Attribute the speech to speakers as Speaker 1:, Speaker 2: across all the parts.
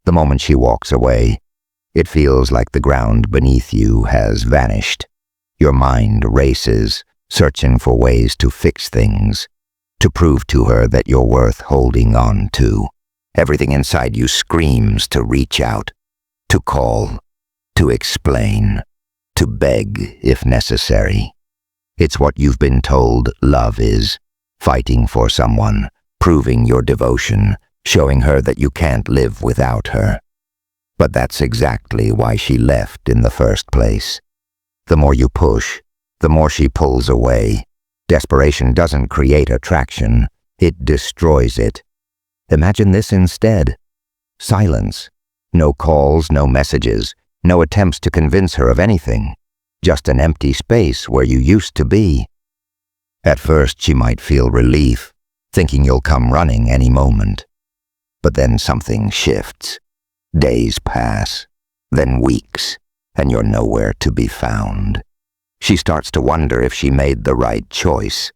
Speaker 1: The moment she walks away, it feels like the ground beneath you has vanished. Your mind races, searching for ways to fix things, to prove to her that you're worth holding on to. Everything inside you screams to reach out, to call, to explain, to beg if necessary. It's what you've been told love is, fighting for someone, proving your devotion, showing her that you can't live without her. But that's exactly why she left in the first place. The more you push, the more she pulls away. Desperation doesn't create attraction, it destroys it. Imagine this instead. Silence. No calls, no messages, no attempts to convince her of anything. Just an empty space where you used to be. At first she might feel relief, thinking you'll come running any moment. But then something shifts. Days pass, then weeks, and you're nowhere to be found. She starts to wonder if she made the right choice.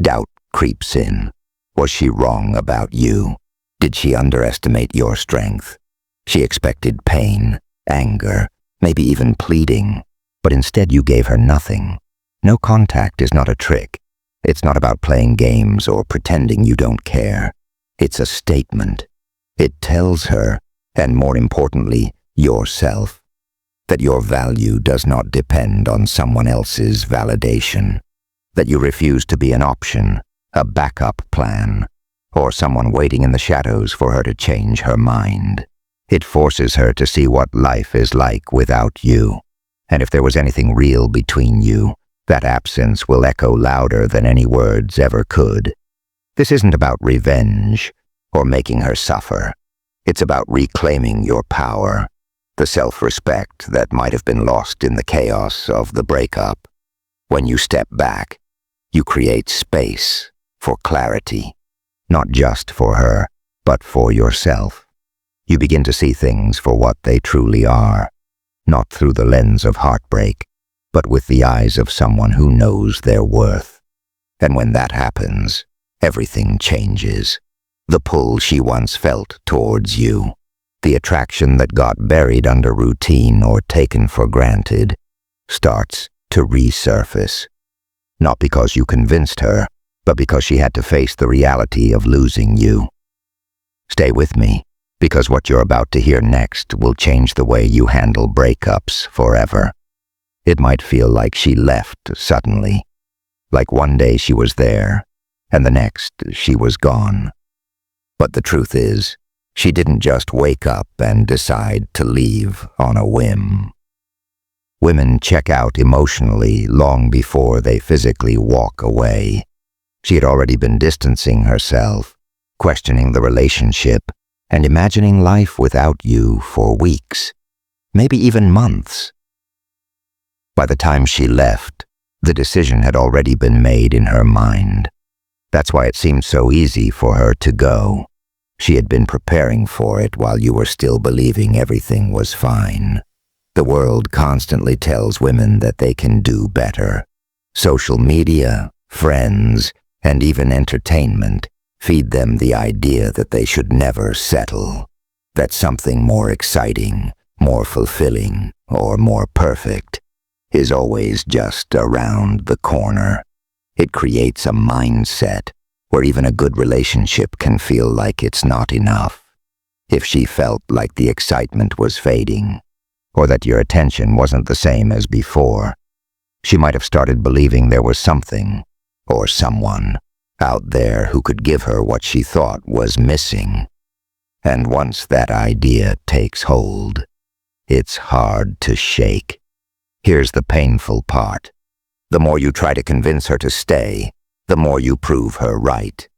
Speaker 1: Doubt creeps in. Was she wrong about you? Did she underestimate your strength? She expected pain, anger, maybe even pleading, but instead you gave her nothing. No contact is not a trick. It's not about playing games or pretending you don't care. It's a statement. It tells her, and more importantly, yourself, that your value does not depend on someone else's validation, that you refuse to be an option, a backup plan, or someone waiting in the shadows for her to change her mind. It forces her to see what life is like without you, and if there was anything real between you, that absence will echo louder than any words ever could. This isn't about revenge or making her suffer. It's about reclaiming your power, the self-respect that might have been lost in the chaos of the breakup. When you step back, you create space for clarity, not just for her, but for yourself. You begin to see things for what they truly are, not through the lens of heartbreak, but with the eyes of someone who knows their worth. And when that happens, everything changes. The pull she once felt towards you, the attraction that got buried under routine or taken for granted, starts to resurface. Not because you convinced her, but because she had to face the reality of losing you. Stay with me, because what you're about to hear next will change the way you handle breakups forever. It might feel like she left suddenly, like one day she was there, and the next she was gone. But the truth is, she didn't just wake up and decide to leave on a whim. Women check out emotionally long before they physically walk away. She had already been distancing herself, questioning the relationship, and imagining life without you for weeks, maybe even months. By the time she left, the decision had already been made in her mind. That's why it seemed so easy for her to go. She had been preparing for it while you were still believing everything was fine. The world constantly tells women that they can do better. Social media, friends, and even entertainment feed them the idea that they should never settle, that something more exciting, more fulfilling, or more perfect is always just around the corner. It creates a mindset where even a good relationship can feel like it's not enough. If she felt like the excitement was fading, or that your attention wasn't the same as before, she might have started believing there was something, or someone, out there who could give her what she thought was missing. And once that idea takes hold, it's hard to shake. Here's the painful part. The more you try to convince her to stay, the more you prove her right.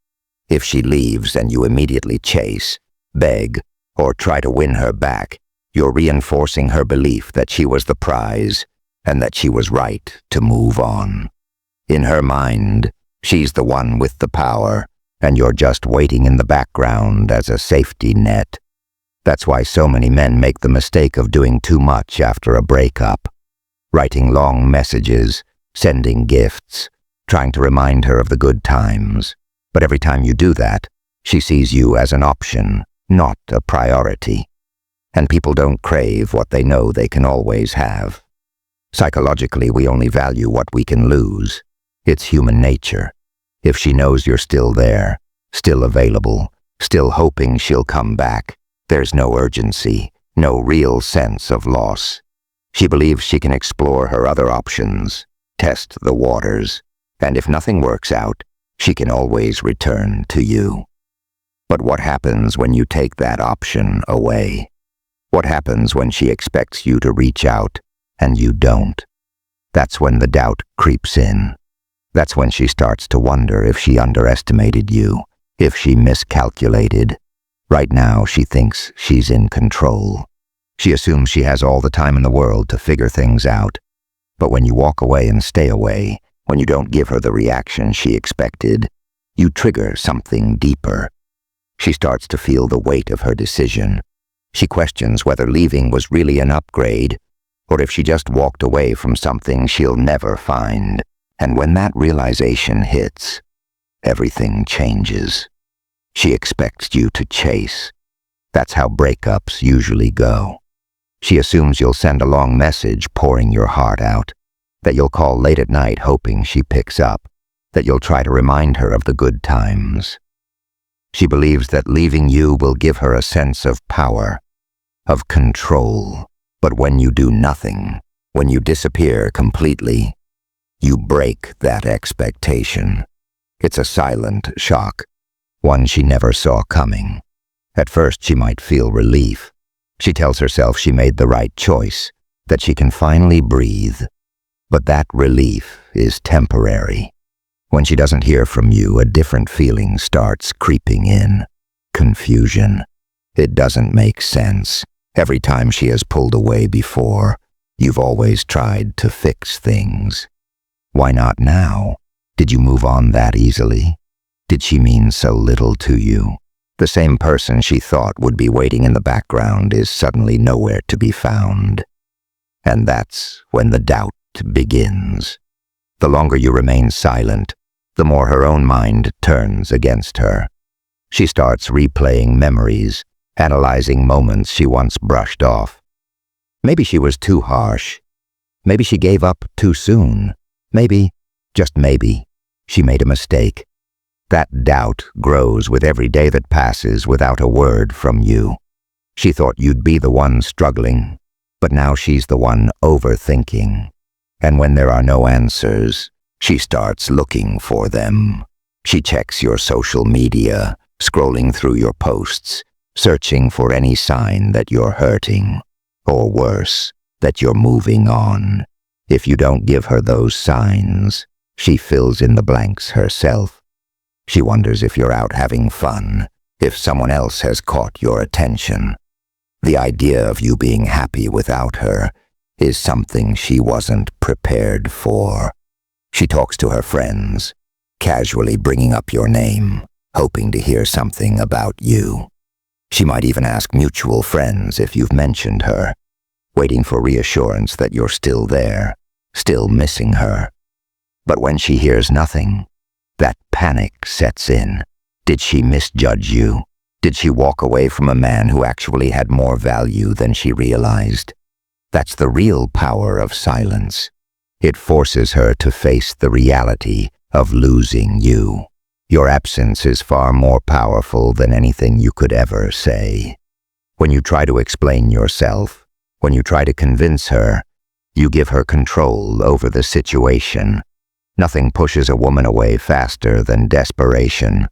Speaker 1: If she leaves and you immediately chase, beg, or try to win her back, you're reinforcing her belief that she was the prize and that she was right to move on. In her mind, she's the one with the power, and you're just waiting in the background as a safety net. That's why so many men make the mistake of doing too much after a breakup. Writing long messages, sending gifts, trying to remind her of the good times. But every time you do that, she sees you as an option, not a priority. and people don't crave what they know they can always have. Psychologically, we only value what we can lose. It's human nature. If she knows you're still there, still available, still hoping she'll come back, there's no urgency, no real sense of loss. She believes she can explore her other options, test the waters, and if nothing works out, she can always return to you. But what happens when you take that option away? What happens when she expects you to reach out and you don't? That's when the doubt creeps in. That's when she starts to wonder if she underestimated you, if she miscalculated. Right now, she thinks she's in control. She assumes she has all the time in the world to figure things out. But when you walk away and stay away, when you don't give her the reaction she expected, you trigger something deeper. She starts to feel the weight of her decision. She questions whether leaving was really an upgrade, or if she just walked away from something she'll never find. And when that realization hits, everything changes. She expects you to chase. That's how breakups usually go. She assumes you'll send a long message pouring your heart out, that you'll call late at night hoping she picks up, that you'll try to remind her of the good times. She believes that leaving you will give her a sense of power, of control. But when you do nothing, when you disappear completely, you break that expectation. It's a silent shock, one she never saw coming. At first, she might feel relief. She tells herself she made the right choice, that she can finally breathe. But that relief is temporary. When she doesn't hear from you, a different feeling starts creeping in. Confusion. It doesn't make sense. Every time she has pulled away before, you've always tried to fix things. Why not now? Did you move on that easily? Did she mean so little to you? The same person she thought would be waiting in the background is suddenly nowhere to be found. And that's when the doubt begins. The longer you remain silent, the more her own mind turns against her. She starts replaying memories, analyzing moments she once brushed off. Maybe she was too harsh. Maybe she gave up too soon. Maybe, just maybe, she made a mistake. That doubt grows with every day that passes without a word from you. She thought you'd be the one struggling, but now she's the one overthinking. And when there are no answers, she starts looking for them. She checks your social media, scrolling through your posts, searching for any sign that you're hurting, or worse, that you're moving on. If you don't give her those signs, she fills in the blanks herself. She wonders if you're out having fun, if someone else has caught your attention. The idea of you being happy without her is something she wasn't prepared for. She talks to her friends, casually bringing up your name, hoping to hear something about you. She might even ask mutual friends if you've mentioned her, waiting for reassurance that you're still there, still missing her. But when she hears nothing, that panic sets in. Did she misjudge you? Did she walk away from a man who actually had more value than she realized? That's the real power of silence. It forces her to face the reality of losing you. Your absence is far more powerful than anything you could ever say. When you try to explain yourself, when you try to convince her, you give her control over the situation. Nothing pushes a woman away faster than desperation.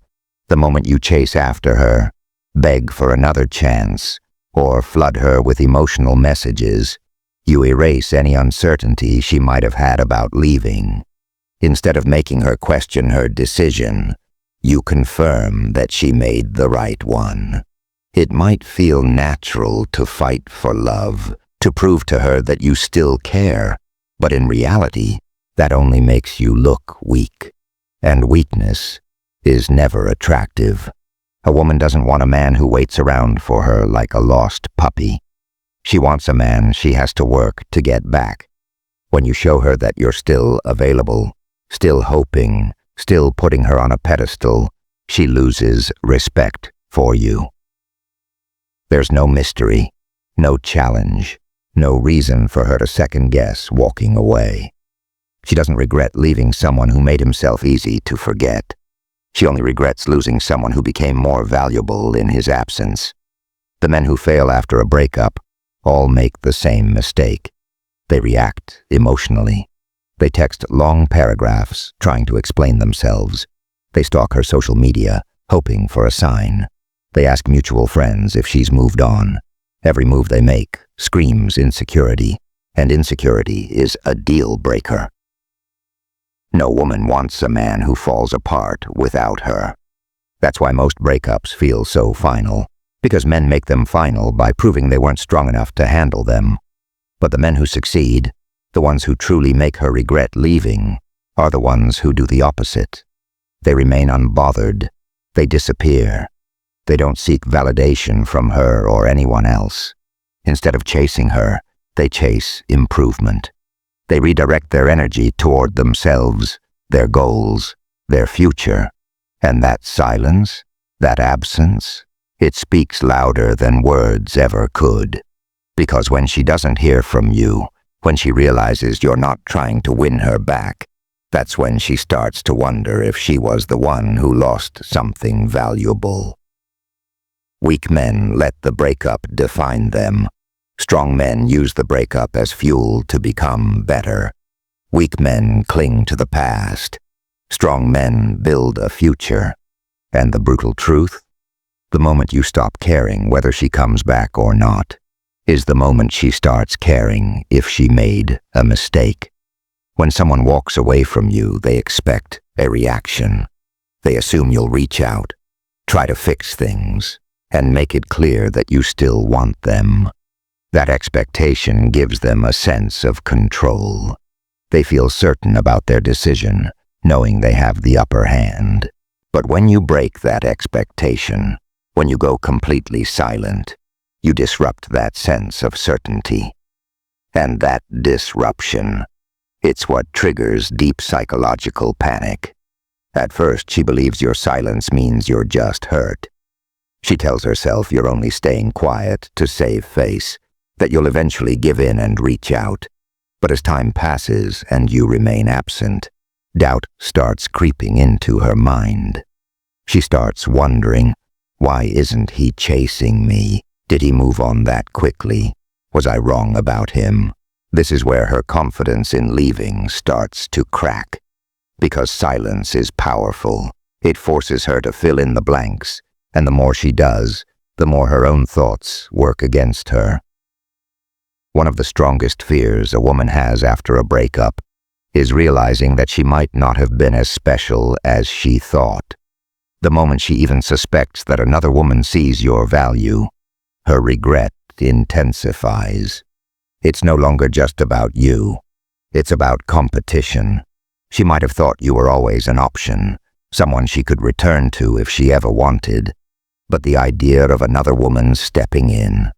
Speaker 1: The moment you chase after her, beg for another chance, or flood her with emotional messages, you erase any uncertainty she might have had about leaving. Instead of making her question her decision, you confirm that she made the right one. It might feel natural to fight for love, to prove to her that you still care, but in reality, that only makes you look weak. And weakness is never attractive. A woman doesn't want a man who waits around for her like a lost puppy. She wants a man she has to work to get back. When you show her that you're still available, still hoping, still putting her on a pedestal, she loses respect for you. There's no mystery, No challenge, no reason for her to second-guess walking away. She doesn't regret leaving someone who made himself easy to forget. She only regrets losing someone who became more valuable in his absence. The men who fail after a breakup all make the same mistake. They react emotionally. They text long paragraphs trying to explain themselves. They stalk her social media, hoping for a sign. They ask mutual friends if she's moved on. Every move they make screams insecurity, and insecurity is a deal breaker. No woman wants a man who falls apart without her. That's why most breakups feel so final, because men make them final by proving they weren't strong enough to handle them. But the men who succeed, the ones who truly make her regret leaving, are the ones who do the opposite. They remain unbothered. They disappear. They don't seek validation from her or anyone else. Instead of chasing her, they chase improvement. They redirect their energy toward themselves, their goals, their future. And that silence, that absence, it speaks louder than words ever could. Because when she doesn't hear from you, when she realizes you're not trying to win her back, that's when she starts to wonder if she was the one who lost something valuable. Weak men let the breakup define them. Strong men use the breakup as fuel to become better. Weak men cling to the past. Strong men build a future. And the brutal truth? The moment you stop caring whether she comes back or not is the moment she starts caring if she made a mistake. When someone walks away from you, they expect a reaction. They assume you'll reach out, try to fix things, and make it clear that you still want them. That expectation gives them a sense of control. They feel certain about their decision, knowing they have the upper hand. But when you break that expectation, when you go completely silent, you disrupt that sense of certainty. And that disruption, it's what triggers deep psychological panic. At first, she believes your silence means you're just hurt. She tells herself you're only staying quiet to save face, that you'll eventually give in and reach out. But as time passes and you remain absent, doubt starts creeping into her mind. She starts wondering, why isn't he chasing me? Did he move on that quickly? Was I wrong about him? This is where her confidence in leaving starts to crack. Because silence is powerful, it forces her to fill in the blanks, and the more she does, the more her own thoughts work against her. One of the strongest fears a woman has after a breakup is realizing that she might not have been as special as she thought. The moment she even suspects that another woman sees your value, her regret intensifies. It's no longer just about you. It's about competition. She might have thought you were always an option, someone she could return to if she ever wanted. But the idea of another woman stepping in,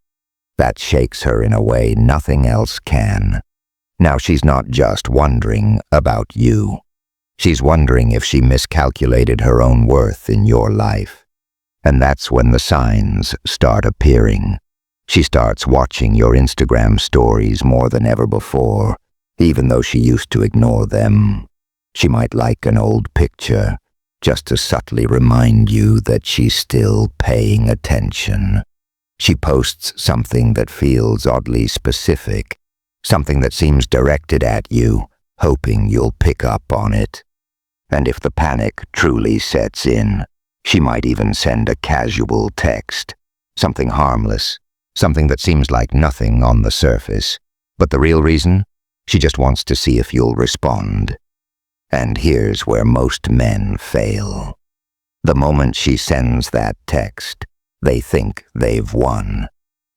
Speaker 1: that shakes her in a way nothing else can. Now she's not just wondering about you. She's wondering if she miscalculated her own worth in your life. And that's when the signs start appearing. She starts watching your Instagram stories more than ever before, even though she used to ignore them. She might like an old picture, just to subtly remind you that she's still paying attention. She posts something that feels oddly specific, something that seems directed at you, hoping you'll pick up on it. And if the panic truly sets in, she might even send a casual text, something harmless, something that seems like nothing on the surface. But the real reason? She just wants to see if you'll respond. And here's where most men fail. The moment she sends that text, they think they've won.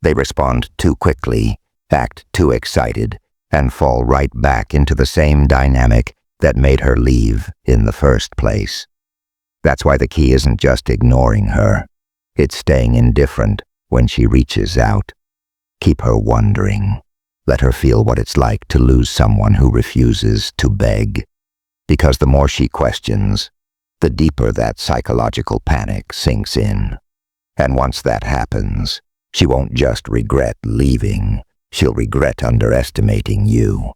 Speaker 1: They respond too quickly, act too excited, and fall right back into the same dynamic that made her leave in the first place. That's why the key isn't just ignoring her. It's staying indifferent when she reaches out. Keep her wondering. Let her feel what it's like to lose someone who refuses to beg. Because the more she questions, the deeper that psychological panic sinks in. And once that happens, She won't just regret leaving, she'll regret underestimating you.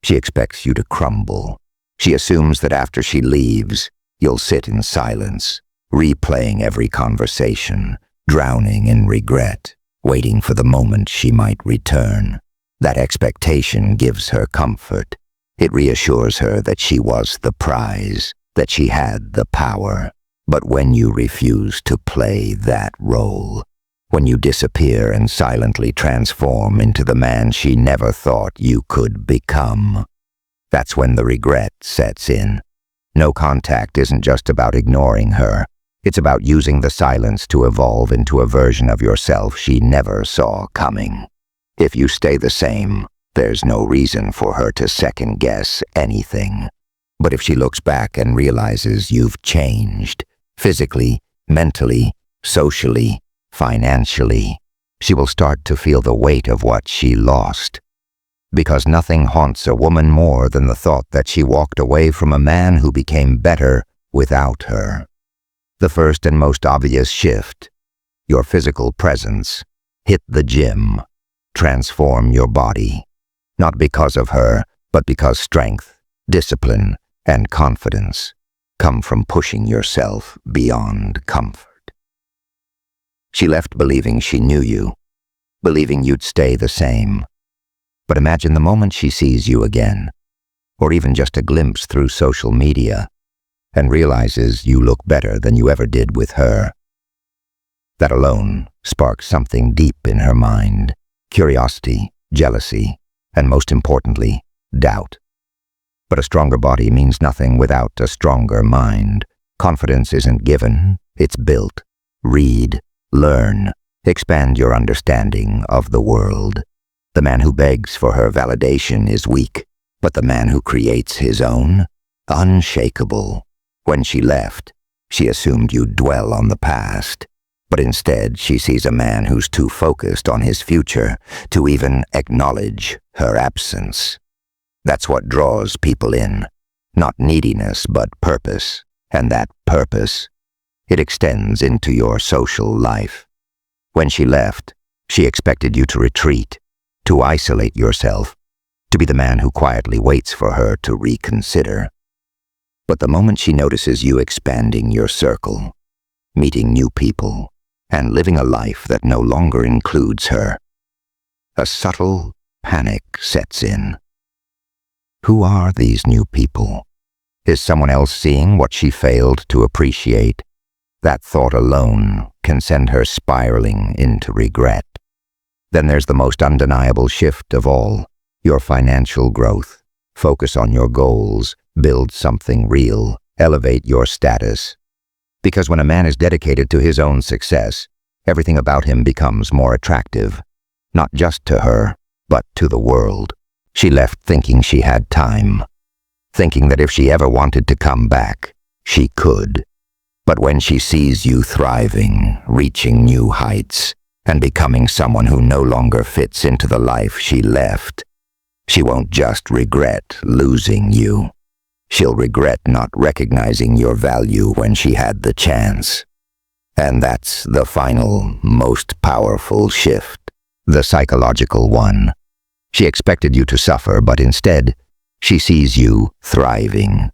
Speaker 1: She expects you to crumble. She assumes that after she leaves, you'll sit in silence, replaying every conversation, drowning in regret, waiting for the moment she might return. That expectation gives her comfort. It reassures her that she was the prize, that she had the power. But when you refuse to play that role, when you disappear and silently transform into the man she never thought you could become, that's when the regret sets in. No contact isn't just about ignoring her. It's about using the silence to evolve into a version of yourself she never saw coming. If you stay the same, there's no reason for her to second-guess anything. But if she looks back and realizes you've changed, physically, mentally, socially, financially, she will start to feel the weight of what she lost. Because nothing haunts a woman more than the thought that she walked away from a man who became better without her. The first and most obvious shift, your physical presence, hit the gym, transform your body. Not because of her, but because strength, discipline, and confidence come from pushing yourself beyond comfort. She left believing she knew you, believing you'd stay the same. But imagine the moment she sees you again, or even just a glimpse through social media, and realizes you look better than you ever did with her. That alone sparks something deep in her mind: curiosity, jealousy, and most importantly, doubt. But a stronger body means nothing without a stronger mind. Confidence isn't given, it's built. Read, learn, expand your understanding of the world. The man who begs for her validation is weak, but the man who creates his own, unshakable. When she left, she assumed you'd dwell on the past, but instead she sees a man who's too focused on his future to even acknowledge her absence. That's what draws people in, not neediness but purpose, and that purpose, it extends into your social life. When she left, she expected you to retreat, to isolate yourself, to be the man who quietly waits for her to reconsider. But the moment she notices you expanding your circle, meeting new people, and living a life that no longer includes her, a subtle panic sets in. Who are these new people? Is someone else seeing what she failed to appreciate? That thought alone can send her spiraling into regret. Then there's the most undeniable shift of all, your financial growth. Focus on your goals, build something real, elevate your status. Because when a man is dedicated to his own success, everything about him becomes more attractive, not just to her, but to the world. She left thinking she had time, thinking that if she ever wanted to come back, she could. But when she sees you thriving, reaching new heights, and becoming someone who no longer fits into the life she left, she won't just regret losing you. She'll regret not recognizing your value when she had the chance. And that's the final, most powerful shift, the psychological one. She expected you to suffer, but instead, she sees you thriving.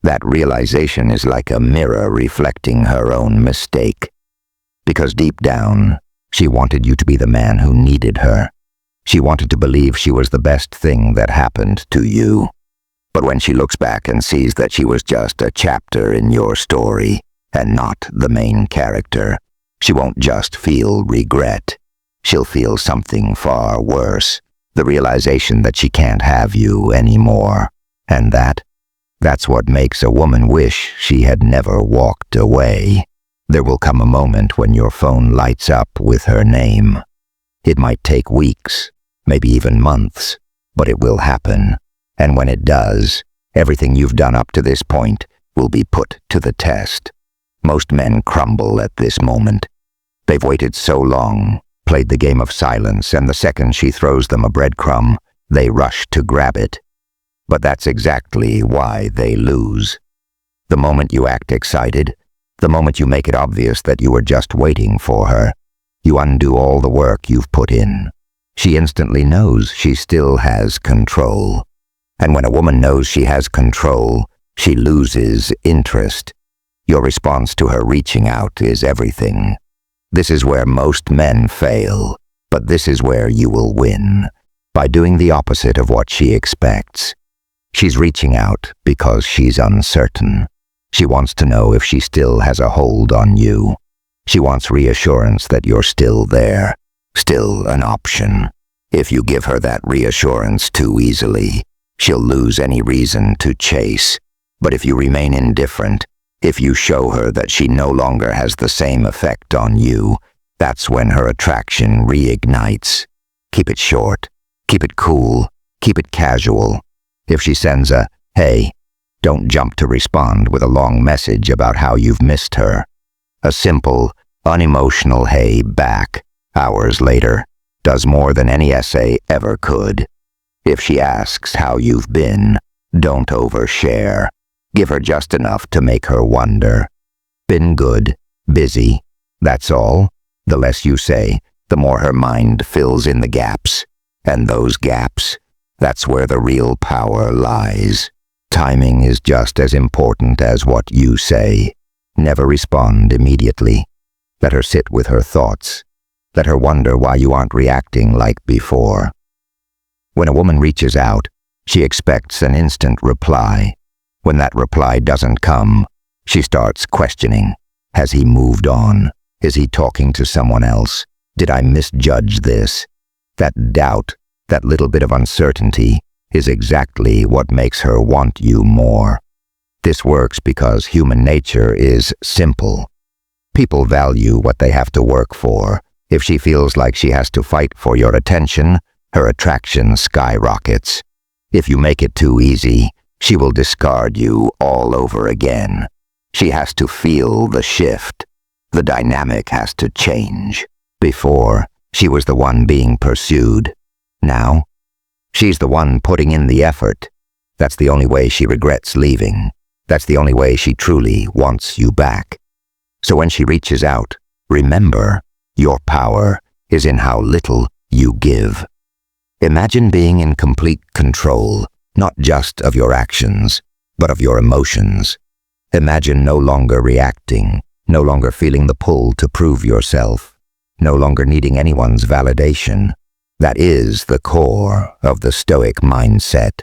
Speaker 1: That realization is like a mirror reflecting her own mistake. Because deep down, she wanted you to be the man who needed her. She wanted to believe she was the best thing that happened to you. But when she looks back and sees that she was just a chapter in your story, and not the main character, she won't just feel regret. She'll feel something far worse. The realization that she can't have you anymore. And that's what makes a woman wish she had never walked away. There will come a moment when your phone lights up with her name. It might take weeks, maybe even months, but it will happen. And when it does, everything you've done up to this point will be put to the test. Most men crumble at this moment. They've waited so long, played the game of silence, and the second she throws them a breadcrumb, they rush to grab it. But that's exactly why they lose. The moment you act excited, the moment you make it obvious that you were just waiting for her, You undo all the work you've put in. She instantly knows she still has control. And when a woman knows she has control, she loses interest. Your response to her reaching out is everything. This is where most men fail, but this is where you will win, by doing the opposite of what she expects. She's reaching out because she's uncertain. She wants to know if she still has a hold on you. She wants reassurance that you're still there, still an option. If you give her that reassurance too easily, she'll lose any reason to chase. But if you remain indifferent, if you show her that she no longer has the same effect on you, that's when her attraction reignites. Keep it short, keep it cool, keep it casual. If she sends a, "Hey," don't jump to respond with a long message about how you've missed her. A simple, unemotional "hey" back, hours later, does more than any essay ever could. If she asks how you've been, don't overshare. Give her just enough to make her wonder. Been good, busy, that's all. The less you say, the more her mind fills in the gaps. And those gaps, that's where the real power lies. Timing is just as important as what you say. Never respond immediately. Let her sit with her thoughts. Let her wonder why you aren't reacting like before. When a woman reaches out, she expects an instant reply. When that reply doesn't come, she starts questioning. Has he moved on? Is he talking to someone else? Did I misjudge this? That doubt, that little bit of uncertainty, is exactly what makes her want you more. This works because human nature is simple. People value what they have to work for. If she feels like she has to fight for your attention, her attraction skyrockets. If you make it too easy, she will discard you all over again. She has to feel the shift. The dynamic has to change. Before, she was the one being pursued. Now, she's the one putting in the effort. That's the only way she regrets leaving. That's the only way she truly wants you back. So when she reaches out, remember, your power is in how little you give. Imagine being in complete control, not just of your actions, but of your emotions. Imagine no longer reacting, no longer feeling the pull to prove yourself, no longer needing anyone's validation. That is the core of the Stoic mindset.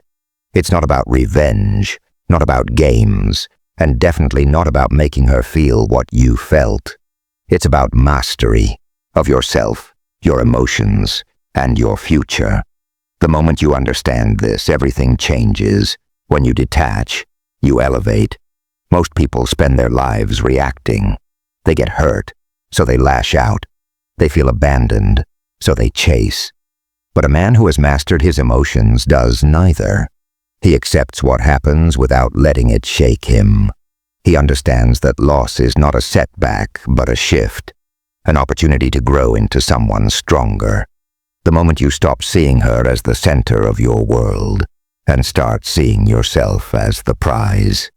Speaker 1: It's not about revenge, not about games, and definitely not about making her feel what you felt. It's about mastery of yourself, your emotions, and your future. The moment you understand this, everything changes. When you detach, you elevate. Most people spend their lives reacting. They get hurt, so they lash out. They feel abandoned, so they chase. But a man who has mastered his emotions does neither. He accepts what happens without letting it shake him. He understands that loss is not a setback, but a shift, an opportunity to grow into someone stronger. The moment you stop seeing her as the center of your world and start seeing yourself as the prize,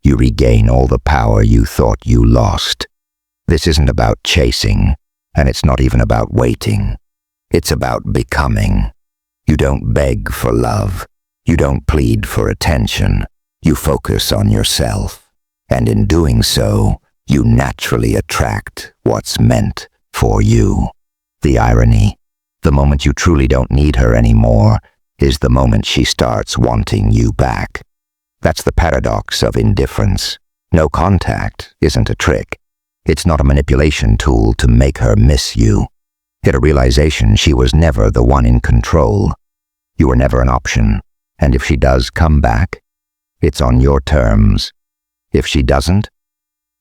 Speaker 1: you regain all the power you thought you lost. This isn't about chasing, and it's not even about waiting. It's about becoming. You don't beg for love. You don't plead for attention. You focus on yourself. And in doing so, you naturally attract what's meant for you. The irony, the moment you truly don't need her anymore, is the moment she starts wanting you back. That's the paradox of indifference. No contact isn't a trick. It's not a manipulation tool to make her miss you. It's a realization she was never the one in control. You were never an option. And if she does come back, it's on your terms. If she doesn't,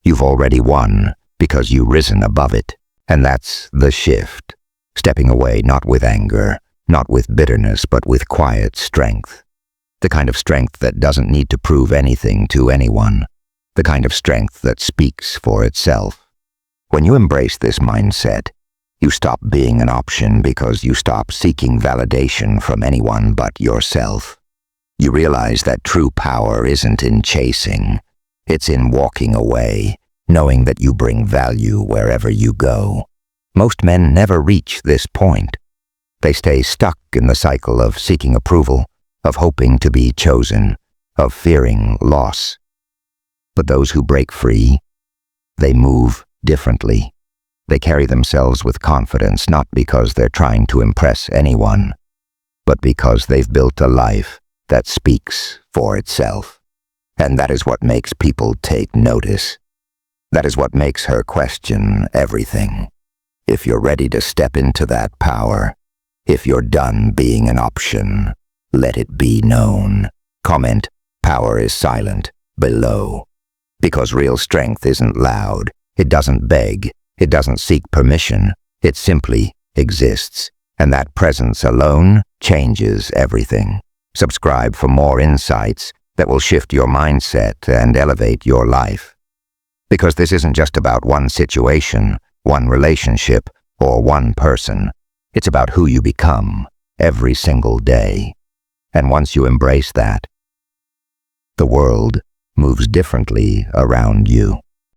Speaker 1: you've already won because you've risen above it. And that's the shift. Stepping away not with anger, not with bitterness, but with quiet strength. The kind of strength that doesn't need to prove anything to anyone. The kind of strength that speaks for itself. When you embrace this mindset, you stop being an option because you stop seeking validation from anyone but yourself. You realize that true power isn't in chasing. It's in walking away, knowing that you bring value wherever you go. Most men never reach this point. They stay stuck in the cycle of seeking approval, of hoping to be chosen, of fearing loss. But those who break free, they move differently. They carry themselves with confidence, not because they're trying to impress anyone, but because they've built a life that speaks for itself. And that is what makes people take notice. That is what makes her question everything. If you're ready to step into that power, if you're done being an option, let it be known. Comment, "Power is silent," below. Because real strength isn't loud. It doesn't beg. It doesn't seek permission. It simply exists. And that presence alone changes everything. Subscribe for more insights that will shift your mindset and elevate your life. Because this isn't just about one situation, one relationship, or one person. It's about who you become every single day. And once you embrace that, the world moves differently around you.